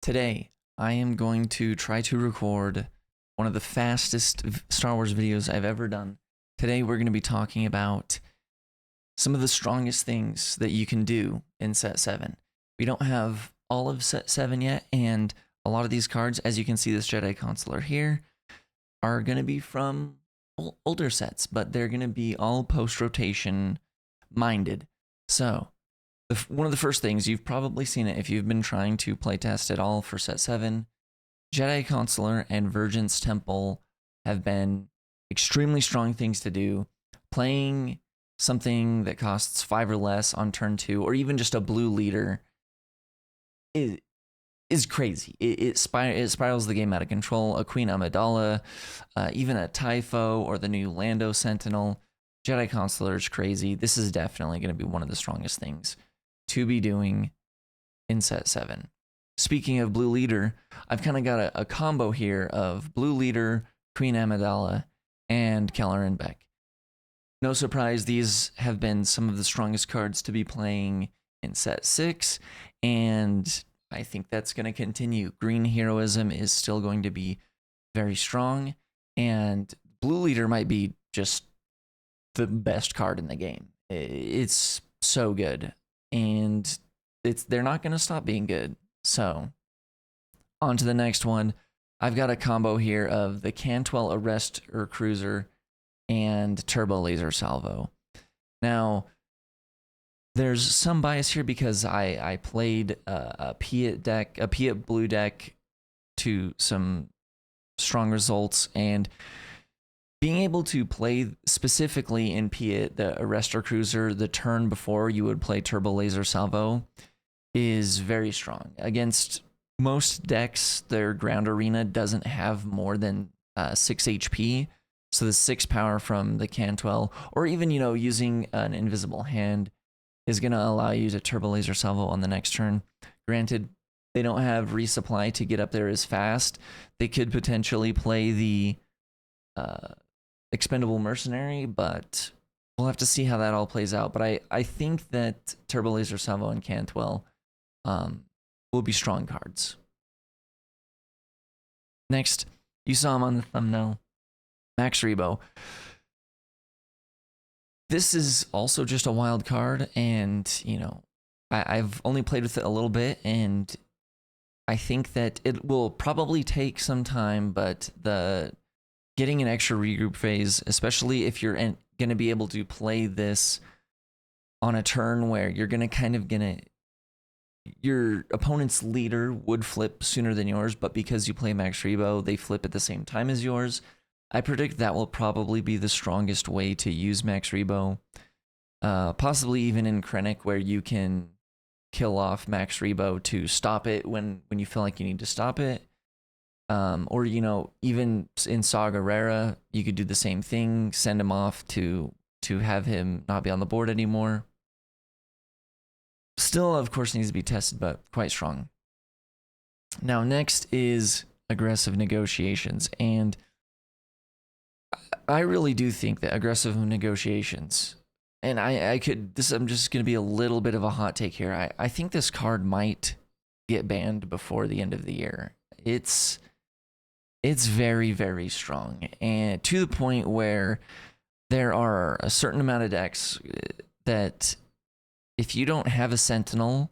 Today, I am going to try to record one of the fastest Star Wars videos I've ever done. Today, we're going to be talking about some of the strongest things that you can do in Set 7. We don't have all of Set 7 yet, and a lot of these cards, as you can see, this Jedi Consular here, are going to be from older sets, but they're going to be all post-rotation minded. So, one of the first things, you've probably seen it if you've been trying to playtest at all for Set 7, Jedi Consular and Virgin's Temple have been extremely strong things to do. Playing something that costs 5 or less on turn 2, or even just a blue leader, is crazy. It spirals the game out of control. A Queen Amidala, even a Typho, or the new Lando Sentinel. Jedi Consular is crazy. This is definitely going to be one of the strongest things to be doing in Set 7. Speaking of Blue Leader, I've kind of got a combo here of Blue Leader, Queen Amidala, and Kelleran Beck. No surprise, these have been some of the strongest cards to be playing in Set 6, and I think that's going to continue. Green Heroism is still going to be very strong, and Blue Leader might be just the best card in the game. It's so good, and they're not going to stop being good. So, on to the next one. I've got a combo here of the Cantwell Arrestor Cruiser and Turbo Laser Salvo. Now, there's some bias here because I played a Piet blue deck to some strong results, and being able to play specifically in Piet the Arrestor Cruiser the turn before you would play Turbo Laser Salvo is very strong. Against most decks, their ground arena doesn't have more than 6 HP, so the 6 power from the Cantwell, or even, using an invisible hand, is going to allow you to Turbo Laser Salvo on the next turn. Granted, they don't have resupply to get up there as fast. They could potentially play the Expendable Mercenary, but we'll have to see how that all plays out. But I think that Turbo Laser Salvo and Cantwell will be strong cards. Next, you saw him on the thumbnail, Max Rebo. This is also just a wild card, and, I've only played with it a little bit, and I think that it will probably take some time, but getting an extra regroup phase, especially if you're going to be able to play this on a turn where you're going to your opponent's leader would flip sooner than yours, but because you play Max Rebo, they flip at the same time as yours. I predict that will probably be the strongest way to use Max Rebo. Possibly even in Krennic, where you can kill off Max Rebo to stop it when you feel like you need to stop it. Or, even in Saw Gerrera, you could do the same thing, send him off to have him not be on the board anymore. Still, of course, needs to be tested, but quite strong. Now, next is Aggressive Negotiations, and I really do think that Aggressive Negotiations, and I'm just going to be a little bit of a hot take here. I think this card might get banned before the end of the year. It's very, very strong, and to the point where there are a certain amount of decks that if you don't have a Sentinel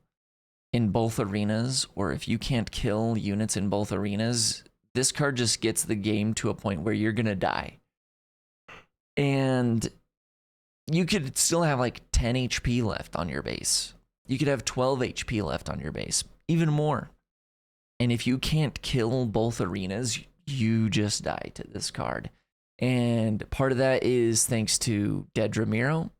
in both arenas, or if you can't kill units in both arenas, this card just gets the game to a point where you're going to die. And you could still have like 10 HP left on your base. You could have 12 HP left on your base, even more. And if you can't kill both arenas, you just die to this card. And part of that is thanks to Dead Ramiro.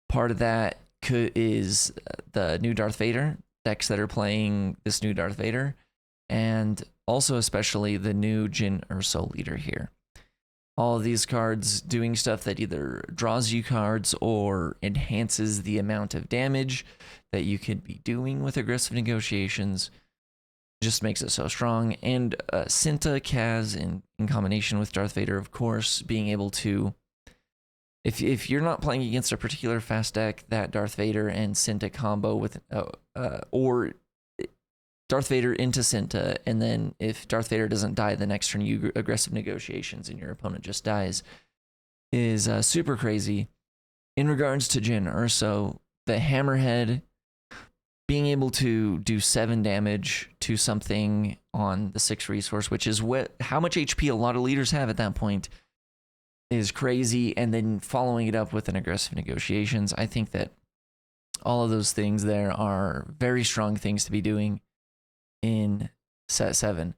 Part of that is the new Darth Vader decks that are playing this new Darth Vader, and also especially the new Jyn Erso leader here. All of these cards doing stuff that either draws you cards or enhances the amount of damage that you could be doing with Aggressive Negotiations. Just makes it so strong. And Cinta, Kaz, in combination with Darth Vader, of course, being able to, if you're not playing against a particular fast deck, that Darth Vader and Cinta combo with, or Darth Vader into Cinta, and then if Darth Vader doesn't die the next turn, you aggressive negotiations and your opponent just dies, is super crazy. In regards to Jyn Erso, the Hammerhead being able to do 7 damage to something on the 6 resource, which is how much HP a lot of leaders have at that point, is crazy. And then following it up with an aggressive negotiations, I think that all of those things there are very strong things to be doing in set 7.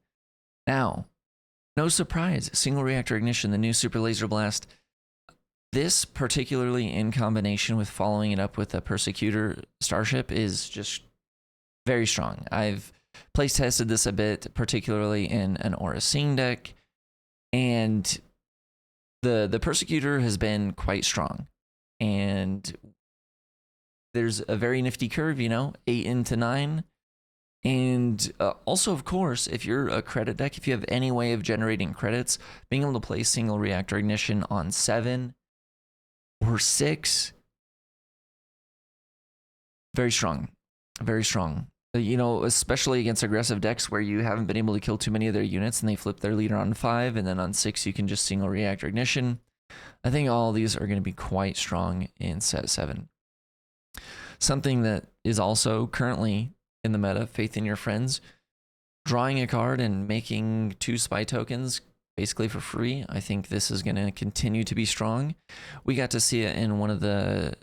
Now, no surprise, single reactor ignition, the new super laser blast. This, particularly in combination with following it up with a Persecutor starship, is just very strong. I've place tested this a bit, particularly in an Aura Sing deck, and the Persecutor has been quite strong. And there's a very nifty curve, 8 into 9. And also, of course, if you're a credit deck, if you have any way of generating credits, being able to play single reactor ignition on 7 or 6, very strong, very strong. Especially against aggressive decks where you haven't been able to kill too many of their units and they flip their leader on 5, and then on 6 you can just single reactor ignition. I think all of these are going to be quite strong in set 7. Something that is also currently in the meta, Faith in Your Friends, drawing a card and making 2 spy tokens basically for free. I think this is going to continue to be strong. We got to see it in one of the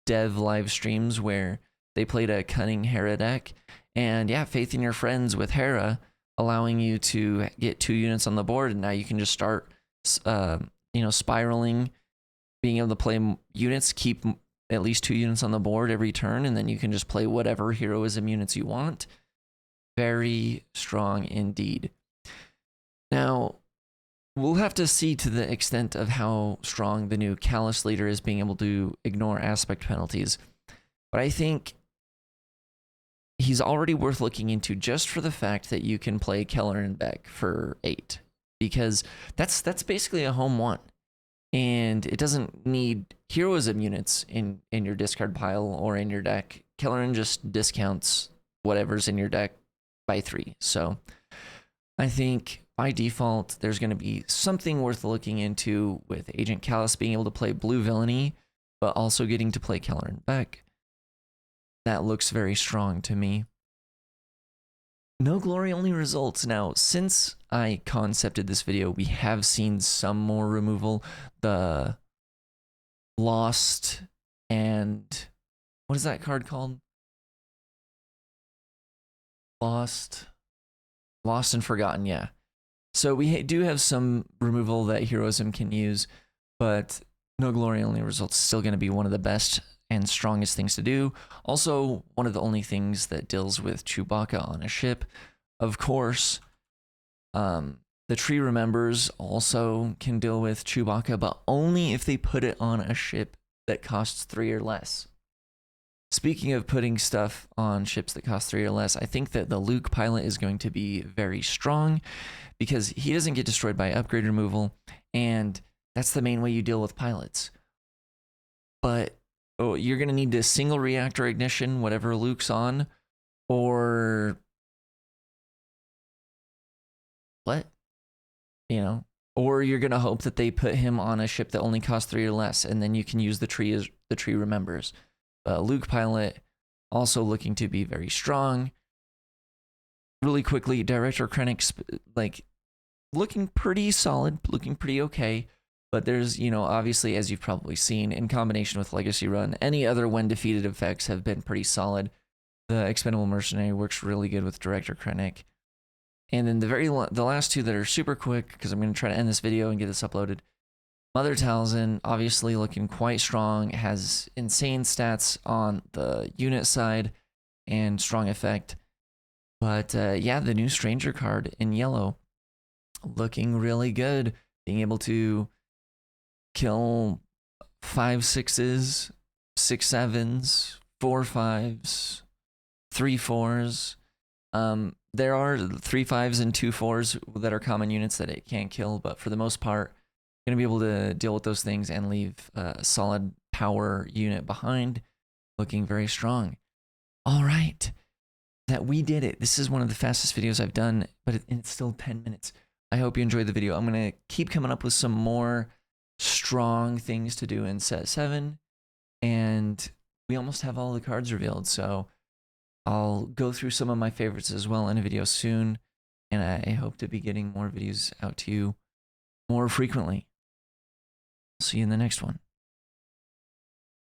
dev live streams where they played a Cunning Hera deck, and yeah, Faith in Your Friends with Hera allowing you to get 2 units on the board, and now you can just start spiraling, being able to play units, keep at least 2 units on the board every turn, and then you can just play whatever heroism units you want. Very strong indeed. Now, we'll have to see to the extent of how strong the new Kallus leader is, being able to ignore aspect penalties. But I think he's already worth looking into just for the fact that you can play Keller and Beck for 8, because that's basically a home 1. And it doesn't need heroism units in your discard pile or in your deck. Kelleran just discounts whatever's in your deck by 3. So I think by default, there's going to be something worth looking into with Agent Kallus being able to play blue villainy, but also getting to play Kelleran Beck. That looks very strong to me. No glory, only results. Now, since I concepted this video, we have seen some more removal. The Lost and... what is that card called? Lost and Forgotten, yeah. So we do have some removal that Heroism can use, but no glory, only results is still going to be one of the best and strongest things to do. Also, one of the only things that deals with Chewbacca on a ship. Of course, the Tree Remembers also can deal with Chewbacca, but only if they put it on a ship that costs 3 or less. Speaking of putting stuff on ships that cost 3 or less, I think that the Luke pilot is going to be very strong because he doesn't get destroyed by upgrade removal, and that's the main way you deal with pilots. But you're going to need to single reactor ignition, whatever Luke's on, or what? Or you're going to hope that they put him on a ship that only costs 3 or less, and then you can use the Tree Remembers. Luke pilot also looking to be very strong. Really quickly, Director Krennic, looking pretty solid, looking pretty okay. But there's, obviously, as you've probably seen, in combination with Legacy Run, any other when defeated effects have been pretty solid. The Expendable Mercenary works really good with Director Krennic. And then the last 2 that are super quick, because I'm going to try to end this video and get this uploaded. Mother Talzin, obviously looking quite strong, has insane stats on the unit side and strong effect. But yeah, the new Stranger card in yellow, looking really good. Being able to kill 5/6s, 6/7s, 4/5s, 3/4s. There are 3/5s and 2/4s that are common units that it can't kill, but for the most part, going to be able to deal with those things and leave a solid power unit behind, looking very strong. All right, that we did it. This is one of the fastest videos I've done, but it's still 10 minutes. I hope you enjoyed the video. I'm going to keep coming up with some more strong things to do in set 7. And we almost have all the cards revealed. So I'll go through some of my favorites as well in a video soon. And I hope to be getting more videos out to you more frequently. See you in the next one.